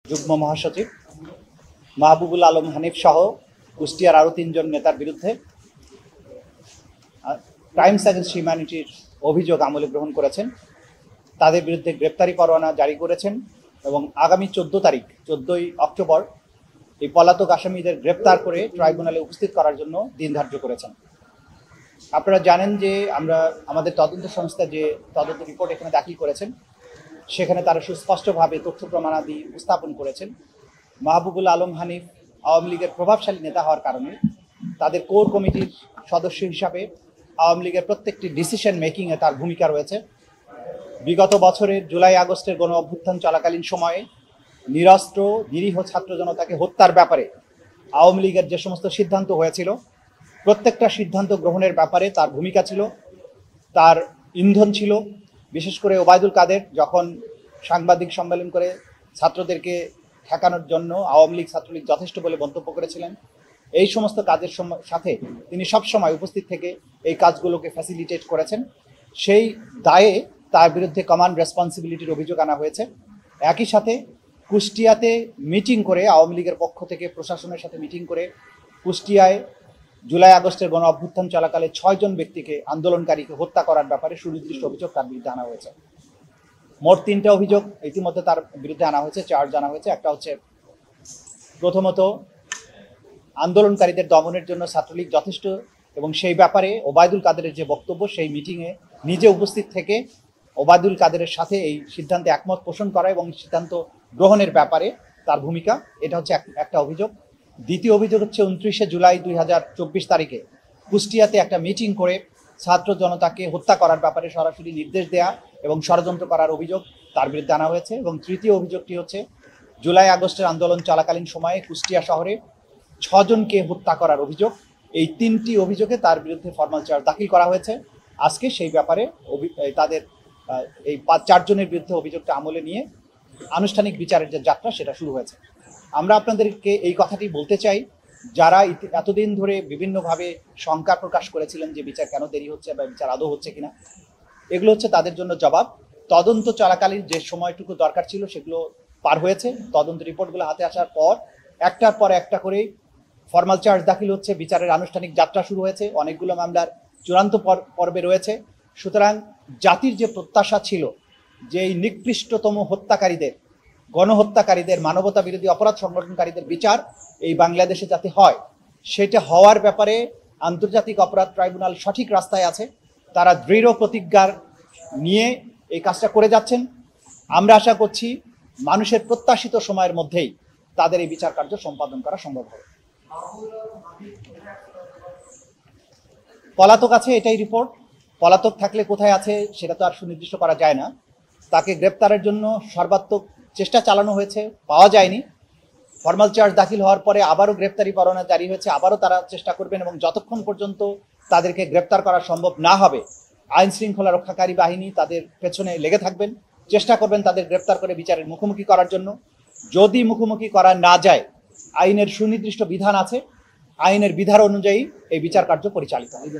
যুগ্ম মহাসচিব মাহবুবুল আলম হানিফ সহ কুষ্টিয়ার আরও 3 জন নেতার বিরুদ্ধে ক্রাইমস এগেন্সট হিউম্যানিটির অভিযোগ আমলে গ্রহণ করেছেন। তাদের বিরুদ্ধে গ্রেপ্তারি পরোয়ানা জারি করেছেন এবং আগামী 14ই অক্টোবর এই পলাতক আসামিদের গ্রেপ্তার করে ট্রাইব্যুনালে উপস্থিত করার জন্য দিন ধার্য করেছেন। আপনারা জানেন যে আমাদের তদন্ত সংস্থা যে তদন্ত রিপোর্ট এখানে দাখিল করেছেন, সেখানে তারা সুস্পষ্টভাবে তথ্য প্রমাণাদি উপস্থাপন করেছেন। মাহবুবুল আলম হানিফ আওয়ামী লীগের প্রভাবশালী নেতা হওয়ার কারণে তাদের কোর কমিটির সদস্য হিসাবে আওয়ামী লীগের প্রত্যেকটি ডিসিশন মেকিংয়ে তার ভূমিকা রয়েছে। বিগত বছরের জুলাই আগস্টের গণ অভ্যুত্থান চলাকালীন সময়ে নিরস্ত্র নিরীহ ছাত্র জনতাকে হত্যার ব্যাপারে আওয়ামী লীগের যে সমস্ত সিদ্ধান্ত হয়েছিল, প্রত্যেকটা সিদ্ধান্ত গ্রহণের ব্যাপারে তার ভূমিকা ছিল, তার ইন্ধন ছিল। বিশেষ করে ওবায়দুল কাদের যখন সাংবাদিক সম্মেলন করে ছাত্রদেরকে ঠেকানোর জন্য আওয়ামী লীগ ছাত্রলীগ যথেষ্ট বলে মন্তব্য করেছিলেন, এই সমস্ত কাজের সাথে তিনি সবসময় উপস্থিত থেকে এই কাজগুলোকে ফ্যাসিলিটেট করেছেন। সেই দায়ে তার বিরুদ্ধে কমান্ড রেসপন্সিবিলিটির অভিযোগ আনা হয়েছে। একই সাথে কুষ্টিয়াতে মিটিং করে আওয়ামী লীগের পক্ষ থেকে প্রশাসনের সাথে মিটিং করে কুষ্টিয়ায় জুলাই আগস্টের গণ অভ্যুত্থান চলাকালে 6 জন ব্যক্তিকে আন্দোলনকারীকে হত্যা করার ব্যাপারে সুনির্দিষ্ট অভিযোগ তার বিরুদ্ধে আনা হয়েছে। মোট 3টা অভিযোগ ইতিমধ্যে তার বিরুদ্ধে আনা হয়েছে, চার্জ আনা হয়েছে। একটা হচ্ছে প্রথমত আন্দোলনকারীদের দমনের জন্য ছাত্রলীগ যথেষ্ট, এবং সেই ব্যাপারে ওবায়দুল কাদেরের যে বক্তব্য, সেই মিটিংয়ে নিজে উপস্থিত থেকে ওবায়দুল কাদেরের সাথে এই সিদ্ধান্তে একমত পোষণ করা এবং সিদ্ধান্ত গ্রহণের ব্যাপারে তার ভূমিকা, এটা হচ্ছে একটা অভিযোগ। দ্বিতীয় অভিযোগ হচ্ছে 29শে জুলাই 2024 তারিখে কুষ্টিয়াতে একটা মিটিং করে ছাত্র জনতাকে হত্যা করার ব্যাপারে সরাসরি নির্দেশ দেয়া এবং ষড়যন্ত্র করার অভিযোগ তার বিরুদ্ধে আনা হয়েছে। এবং তৃতীয় অভিযোগটি হচ্ছে জুলাই আগস্টের আন্দোলন চলাকালীন সময়ে কুষ্টিয়া শহরে 6 জনকে হত্যা করার অভিযোগ। এই 3টি অভিযোগে তার বিরুদ্ধে ফরমাল চার্জ দাখিল করা হয়েছে। আজকে সেই ব্যাপারে তাদের এই 4 জনের বিরুদ্ধে অভিযোগটা আমলে নিয়ে আনুষ্ঠানিক বিচারের যে যাত্রা, সেটা শুরু হয়েছে। আমরা আপনাদেরকে এই কথাটি বলতে চাই, যারা এতদিন ধরে বিভিন্নভাবে শঙ্কা প্রকাশ করেছিলেন যে বিচার কেন দেরি হচ্ছে বা বিচার আদৌ হচ্ছে কিনা, এগুলো হচ্ছে তাদের জন্য জবাব। তদন্ত চলাকালীন যে সময়টুকু দরকার ছিল সেগুলো পার হয়েছে। তদন্ত রিপোর্টগুলো হাতে আসার পর একটার পর একটা করে ফরমাল চার্জ দাখিল হচ্ছে, বিচারের আনুষ্ঠানিক যাত্রা শুরু হয়েছে, অনেকগুলো মামলার চূড়ান্ত পর্বে রয়েছে। সুতরাং জাতির যে প্রত্যাশা ছিল যে এই নিকৃষ্টতম হত্যাকারীদের, গণহত্যাকারীদের, মানবতা বিরোধী অপরাধ সংগঠনকারীদের বিচার এই বাংলাদেশে যাতে হয়, সেটা হওয়ার ব্যাপারে আন্তর্জাতিক অপরাধ ট্রাইব্যুনাল সঠিক রাস্তায় আছে। তারা দৃঢ় প্রতিজ্ঞার নিয়ে এই কাজটা করে যাচ্ছেন। আমরা আশা করছি মানুষের প্রত্যাশিত সময়ের মধ্যেই তাদের এই বিচার কার্য সম্পাদন করা সম্ভব হবে। পলাতক আছে, এটাই রিপোর্ট। পলাতক থাকলে কোথায় আছে সেটা তো আর সুনির্দিষ্ট করা যায় না। তাকে গ্রেপ্তারের জন্য সর্বাত্মক চেষ্টা চালানো হয়েছে, পাওয়া যায়নি। ফরমাল চার্জ দাখিল হওয়ার পরে আবারও গ্রেপ্তারি পরোয়ানা জারি হয়েছে, আবারও তারা চেষ্টা করবেন এবং যতক্ষণ পর্যন্ত তাদেরকে গ্রেপ্তার করা সম্ভব না হবে আইন শৃঙ্খলা রক্ষাকারী বাহিনী তাদের পেছনে লেগে থাকবেন, চেষ্টা করবেন তাদের গ্রেপ্তার করে বিচারের মুখোমুখি করার জন্য। যদি মুখোমুখি করা না যায়, আইনের সুনির্দিষ্ট বিধান আছে, আইনের বিধান অনুযায়ী এই বিচার কার্য পরিচালিত হবে।